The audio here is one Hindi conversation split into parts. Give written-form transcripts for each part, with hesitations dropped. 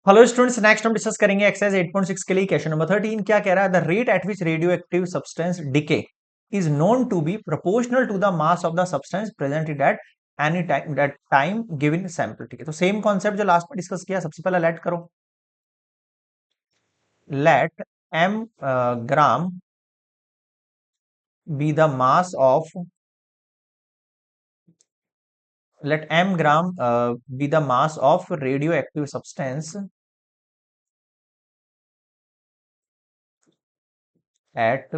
हेलो स्टूडेंट्स, नेक्स्ट हम डिस्कस करेंगे एक्सरसाइज 8.6 के लिए क्वेश्चन नंबर 13। क्या कह रहा है? The rate at which radio active substance decay is known to be proportional to the mass of the substance presented at any time that time given sample. ठीक है, तो सेम कॉन्सेप्ट जो लास्ट में डिस्कस किया। सबसे पहले लेट करो, let m gram be the mass of, let m gram be the mass of radioactive substance at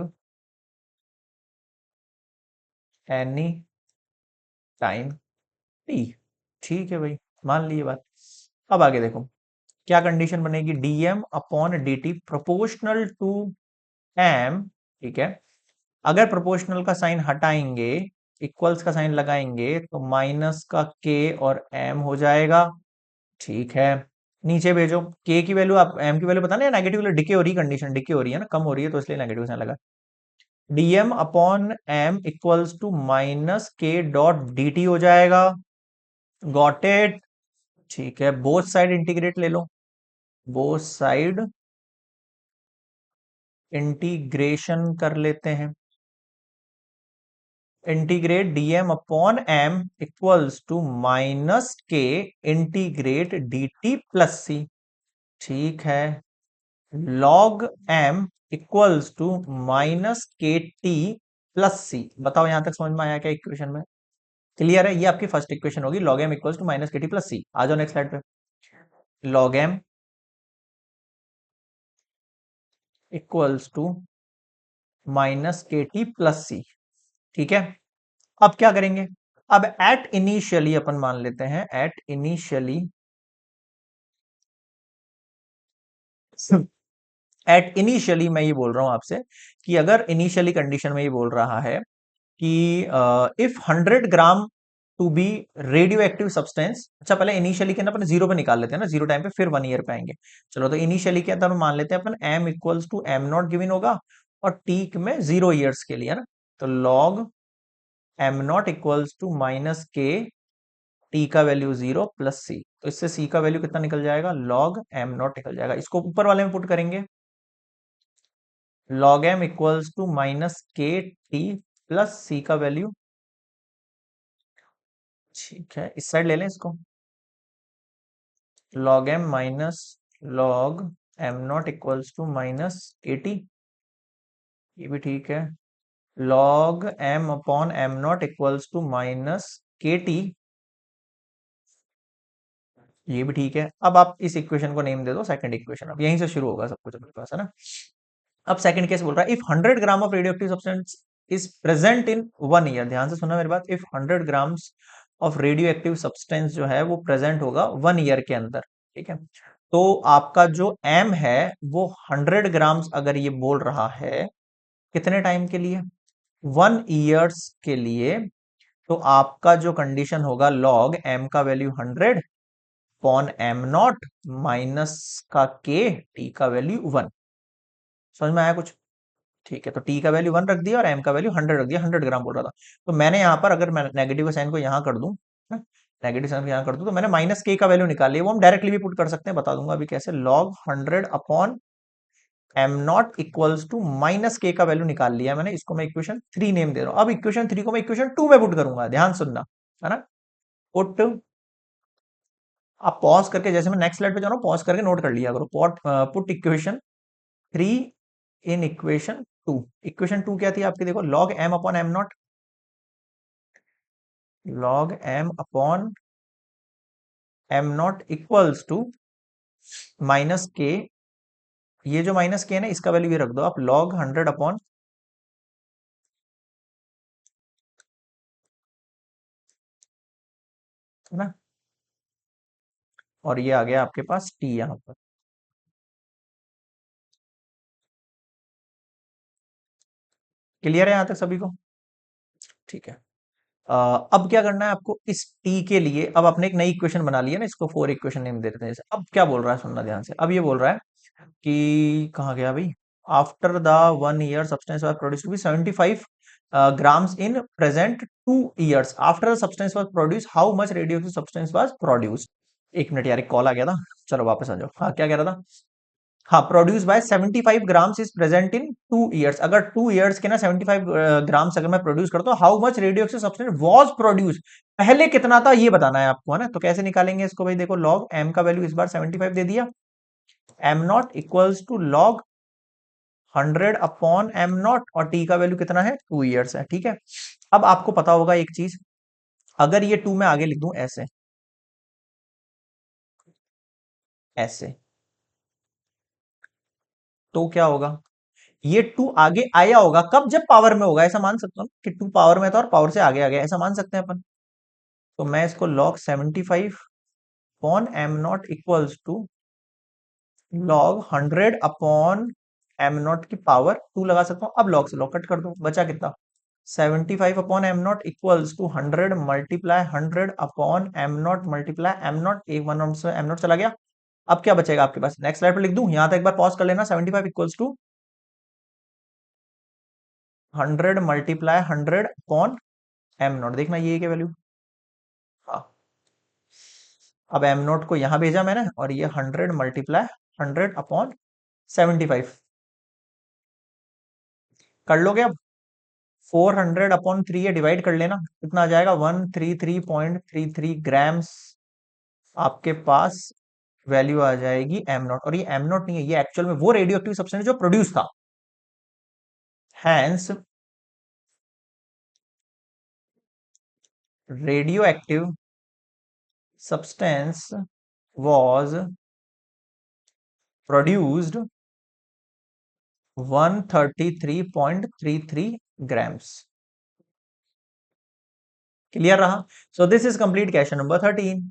any time t। ठीक है भाई, मान ली ये बात। अब आगे देखो क्या कंडीशन बनेगी। dm upon dt proportional to m। ठीक है, अगर प्रोपोर्शनल का साइन हटाएंगे, इक्वल्स का साइन लगाएंगे तो माइनस का k और m हो जाएगा। ठीक है, नीचे भेजो k की वैल्यू, आप m की वैल्यू पता नहीं, नेगेटिव वैल्यू डिके हो रही, कंडीशन डिके हो रही है ना, कम हो रही है, तो इसलिए नेगेटिव साइन लगा। dm upon m equals to minus k dot dt हो जाएगा। Got it? ठीक है, बोथ साइड इंटीग्रेट ले लो, बोथ साइड इंटीग्रेशन कर लेते हैं। Integrate dm upon m equals to minus k integrate dt plus c। ठीक है, log m equals to minus k t plus c. बताओ यहां तक समझ में आया क्या इक्वेशन में? क्लियर है? ये आपकी फर्स्ट इक्वेशन होगी, log m equals to minus k t plus c. आ जाओ नेक्स्ट स्लाइड पे। log m equals to minus k t plus c. ठीक है, अब क्या करेंगे? अब एट इनिशियली अपन मान लेते हैं, एट इनिशियली, एट इनिशियली मैं ये बोल रहा हूं आपसे कि अगर इनिशियली कंडीशन में ये बोल रहा है कि if 100 gram to be radio active substance. अच्छा, पहले इनिशियली के ना अपन जीरो पे निकाल लेते हैं ना, जीरो टाइम पे, फिर 1 ईयर पे आएंगे। चलो, तो इनिशियली क्या था, मान लेते हैं अपन m equals to m nought given होगा और t में 0 ईयर्स के लिए, है ना। तो log m nought equals to minus k, t का वैल्यू 0 प्लस c, तो इससे c का वैल्यू कितना निकल जाएगा, log m नॉट निकल जाएगा। इसको ऊपर वाले में पुट करेंगे, log m equals to minus k t plus c का वैल्यू। ठीक है, इस साइड ले लें इसको, log m minus log m nought equals to minus k t, ये भी ठीक है। log m upon m nought equals to minus k t, ये भी ठीक है। अब आप इस इक्वेशन को नेम दे दो सेकंड इक्वेशन। अब यहीं से शुरू होगा सब कुछ अपने पास, है ना। अब सेकंड केस बोल रहा है if 100 gram of radio active substance is present in 1 year. ध्यान से सुनना मेरी बात, if 100 grams of radio active substance जो है वो प्रेजेंट होगा 1 ईयर के अंदर। ठीक है, तो आपका जो m है वो 100 ग्राम्स अगर ये बोल रहा है कितने टाइम के लिए, 1 ईयर्स के लिए, तो आपका जो कंडीशन होगा log m का value 100 upon m nought minus का k, t का वैल्यू 1। समझ में आया कुछ? ठीक है, तो t का वैल्यू 1 रख दिया और m का वैल्यू 100 रख दिया, 100 ग्राम बोल रहा था। तो मैंने यहाँ पर अगर मैं नेगेटिव साइन को यहाँ कर दूं, नेगेटिव साइन को यहाँ कर दूं, तो मैंने माइनस के का वैल्यू निकाल लिया। वो हम डायरेक्टली भी पुट कर सकते हैं, बता दूंगा अभी कैसे। log 100 upon m nought equals to minus k का वैल्यू निकाल लिया मैंने, इसको मैं इक्वेशन 3 नेम दे रहा हूं। अब इक्वेशन 3 को मैं इक्वेशन 2 में पुट करूंगा, ध्यान सुनना, है ना। पुट, आप पॉज करके, जैसे मैं नेक्स्ट स्लाइड पे जा रहा हूँ, पॉज करके नोट कर लिया करो। Put equation 3 in equation 2। Equation 2 क्या थी आपकी? देखो, log m upon m nought, log m upon m nought equals to minus k, ये जो माइनस के है ना, इसका वैल्यू ये रख दो आप, log 100 अपॉन, है ना, और ये आ गया आपके पास t यहां पर। क्लियर है यहां तक सभी को? ठीक है, अब क्या करना है आपको इस t के लिए। अब आपने एक नई इक्वेशन बना ली है ना, इसको 4 इक्वेशन नेम दे देते हैं जैसे। अब क्या बोल रहा है, सुनना ध्यान से। अब ये बोल रहा है कि कहाँ गया भाई, after the 1 year substance was produce to be 75 grams in present 2 years after the substance was produce, how much radioactive substance was produce. एक मिनट यार, एक कॉल आ गया था। चलो वापस आ जाओ। हाँ क्या कह रहा था? हाँ, produce by 75 grams is present in 2 years. अगर 2 ईयर्स के ना 75 ग्राम्स अगर मैं प्रोड्यूस करता हूँ, how much radio active substance was produce, पहले कितना था ये बताना है आपको, है ना। तो कैसे निकालेंगे इसको भाई? देखो लॉग एम का वैल्यू इस बार 75 दे दिया, m nought equals to log 100 upon m nought, और टी का वैल्यू कितना है? 2 ईयर्स है, ठीक है। अब आपको पता होगा एक चीज, अगर ये 2 मैं आगे लिख दूं ऐसे, ऐसे, तो क्या होगा? ये 2 आगे आया होगा कब? जब पावर में होगा, ऐसा मान सकते हो ना कि 2 पावर में था और पावर से आगे आ गया, ऐसा मान सकते हैं अपन। तो मैं इसको log 75 upon m nought equals to log 100 upon m nought की पावर 2 लगा सकता हूँ। अब log से log कट कर दो, बचा कितना? 75 upon m nought equals to 100 multiply 100 upon m nought multiply m nought, एक वन से एम नॉट चला गया। अब क्या बचेगा आपके पास? नेक्स्ट स्लाइड पर लिख दूं, यहां तक एक बार पॉज कर लेना। 75 equals to 100 multiply 100 upon m nought, देखना ये क्या वैल्यू। हाँ, अब एम नोट को यहां भेजा मैंने, और ये 100 मल्टीप्लाई 100 अपॉन 75 कर लोगे अब। 400 अपॉन 3 ये डिवाइड कर लेना, कितना आ जाएगा? 133.33 ग्राम्स आपके पास वैल्यू आ जाएगी एम नॉट। और ये एम नॉट नहीं है, ये एक्चुअल में वो रेडियो एक्टिव सब्सटेंस जो प्रोड्यूस था। Hence radio active substance was produced 133.33 grams। Clear रहा? So this is complete question number 13।